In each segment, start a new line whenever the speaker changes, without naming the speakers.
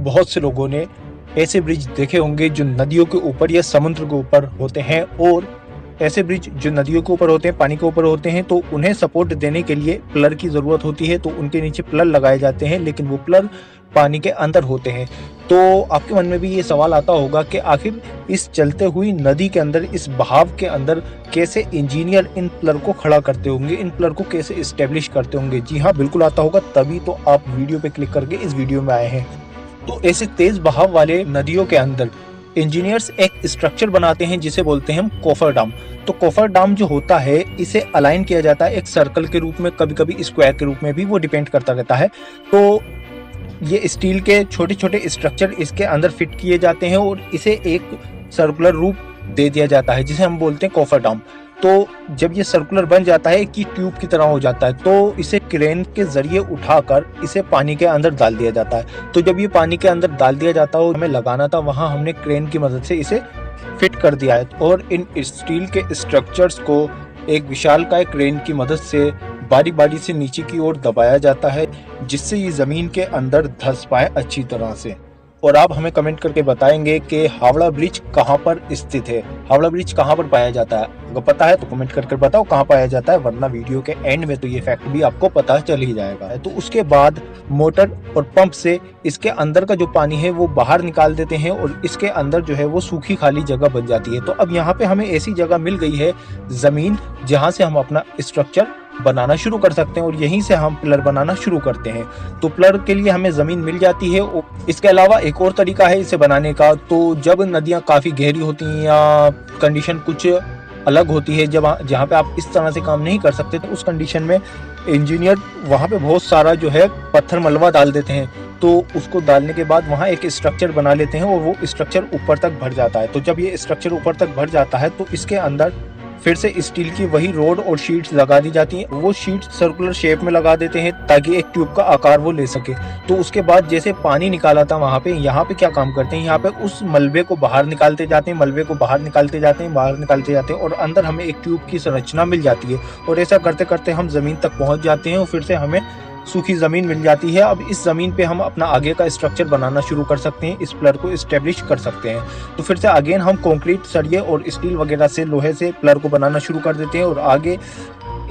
बहुत से लोगों ने ऐसे ब्रिज देखे होंगे जो नदियों के ऊपर या समुद्र के ऊपर होते हैं, और ऐसे ब्रिज जो नदियों के ऊपर होते हैं, पानी के ऊपर होते हैं, तो उन्हें सपोर्ट देने के लिए पिलर की ज़रूरत होती है, तो उनके नीचे पिलर लगाए जाते हैं, लेकिन वो पिलर पानी के अंदर होते हैं। तो आपके मन में भी ये सवाल आता होगा कि आखिर इस चलते हुई नदी के अंदर, इस बहाव के अंदर कैसे इंजीनियर इन पिलर को खड़ा करते होंगे, इन पिलर को कैसे इस्टेब्लिश करते होंगे। जी हाँ, बिल्कुल आता होगा, तभी तो आप वीडियो पे क्लिक करके इस वीडियो में आए हैं। तो ऐसे तेज बहाव वाले नदियों के अंदर इंजीनियर्स एक स्ट्रक्चर बनाते हैं जिसे बोलते हैं हम कोफर डाम। तो कोफर डाम जो होता है, इसे अलाइन किया जाता है एक सर्कल के रूप में, कभी कभी स्क्वायर के रूप में भी, वो डिपेंड करता रहता है। तो ये स्टील के छोटे छोटे स्ट्रक्चर इसके अंदर फिट किए जाते हैं और इसे एक सर्कुलर रूप दे दिया जाता है जिसे हम बोलते हैं कोफर डाम। तो जब ये सर्कुलर बन जाता है कि ट्यूब की तरह हो जाता है, तो इसे क्रेन के जरिए उठाकर इसे पानी के अंदर डाल दिया जाता है। तो जब ये पानी के अंदर डाल दिया जाता है, हमें लगाना था, वहां हमने क्रेन की मदद से इसे फिट कर दिया है। और इन स्टील के स्ट्रक्चर्स को एक विशालकाय क्रेन की मदद से बारी बारी से नीचे की ओर दबाया जाता है, जिससे ये जमीन के अंदर धंस पाए अच्छी तरह से। और आप हमें कमेंट करके बताएंगे कि हावड़ा ब्रिज कहाँ पर स्थित है, हावड़ा ब्रिज कहाँ पर पाया जाता है। अगर पता है तो कमेंट करके बताओ कहाँ पाया जाता है, वरना वीडियो के एंड में तो ये फैक्ट भी आपको पता चल ही जाएगा। तो उसके बाद मोटर और पंप से इसके अंदर का जो पानी है वो बाहर निकाल देते हैं, और इसके अंदर जो है वो सूखी खाली जगह बन जाती है। तो अब यहाँ पे हमें ऐसी जगह मिल गई है, जमीन, जहाँ से हम अपना स्ट्रक्चर बनाना शुरू कर सकते हैं, और यहीं से हम पिलर बनाना शुरू करते हैं। तो पिलर के लिए हमें जमीन मिल जाती है। इसके अलावा एक और तरीका है इसे बनाने का। तो जब नदियां काफी गहरी होती हैं या कंडीशन कुछ अलग होती है, जब जहाँ पे आप इस तरह से काम नहीं कर सकते, तो उस कंडीशन में इंजीनियर वहाँ पे बहुत सारा जो है पत्थर मलबा डाल देते हैं। तो उसको डालने के बाद वहाँ एक स्ट्रक्चर बना लेते हैं, और वो स्ट्रक्चर ऊपर तक भर जाता है। तो जब ये स्ट्रक्चर ऊपर तक भर जाता है, तो इसके अंदर फिर से स्टील की वही रोड और शीट्स लगा दी जाती हैं। वो शीट्स सर्कुलर शेप में लगा देते हैं ताकि एक ट्यूब का आकार वो ले सके। तो उसके बाद जैसे पानी निकाला था वहाँ पे, यहाँ पे क्या काम करते हैं, यहाँ पे उस मलबे को बाहर निकालते जाते हैं, मलबे को बाहर निकालते जाते हैं, बाहर निकालते जाते हैं, और अंदर हमें एक ट्यूब की संरचना मिल जाती है। और ऐसा करते करते हम जमीन तक पहुँच जाते हैं, और फिर से हमें सूखी जमीन मिल जाती है। अब इस जमीन पे हम अपना आगे का स्ट्रक्चर बनाना शुरू कर सकते हैं, इस पिलर को एस्टेब्लिश कर सकते हैं। तो फिर से अगेन हम कंक्रीट, सरिये और स्टील वगैरह से, लोहे से पिलर को बनाना शुरू कर देते हैं, और आगे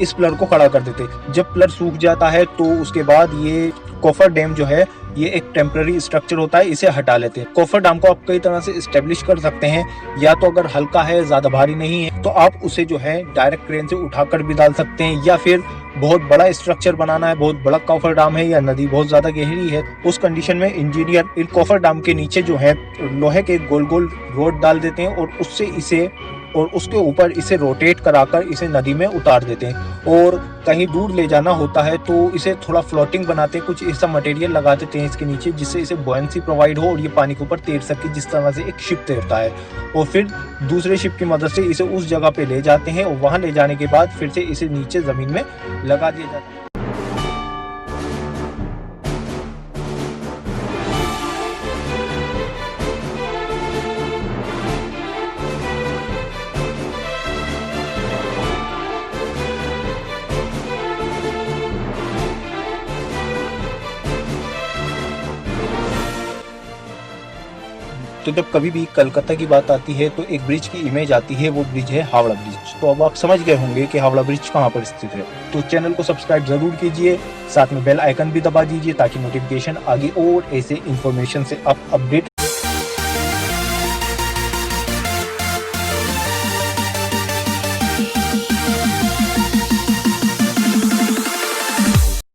इस पिलर को खड़ा कर देते हैं। जब पिलर सूख जाता है, तो उसके बाद ये कोफर डैम जो है, ये एक टेम्पररी स्ट्रक्चर होता है, इसे हटा लेते हैं। कोफर डैम को आप कई तरह से एस्टेब्लिश कर सकते हैं, या तो अगर हल्का है, ज्यादा भारी नहीं है, तो आप उसे जो है डायरेक्ट क्रेन से उठाकर भी डाल सकते हैं, या फिर बहुत बड़ा स्ट्रक्चर बनाना है, बहुत बड़ा कोफर डैम है, या नदी बहुत ज्यादा गहरी है, उस कंडीशन में इंजीनियर इन कोफर डैम के नीचे जो है लोहे के गोल गोल रोड डाल देते हैं, और उससे इसे, और उसके ऊपर इसे रोटेट कराकर इसे नदी में उतार देते हैं। और कहीं दूर ले जाना होता है तो इसे थोड़ा फ्लोटिंग बनाते हैं, कुछ ऐसा मटेरियल लगा देते हैं इसके नीचे, जिससे इसे बुओयंसी प्रोवाइड हो और ये पानी के ऊपर तैर सके, जिस तरह से एक शिप तैरता है। और फिर दूसरे शिप की मदद से इसे उस जगह पे ले जाते हैं, और वहां ले जाने के बाद फिर से इसे नीचे जमीन में लगा दिया जाता है। तो जब कभी भी कलकत्ता की बात आती है, तो एक ब्रिज की इमेज आती है, वो ब्रिज है हावड़ा ब्रिज। तो अब आप समझ गए होंगे कि हावड़ा ब्रिज कहाँ पर स्थित है। तो चैनल को सब्सक्राइब जरूर कीजिए, साथ में बेल आइकन भी दबा दीजिए, ताकि नोटिफिकेशन आगे और ऐसे इंफॉर्मेशन से आप अपडेट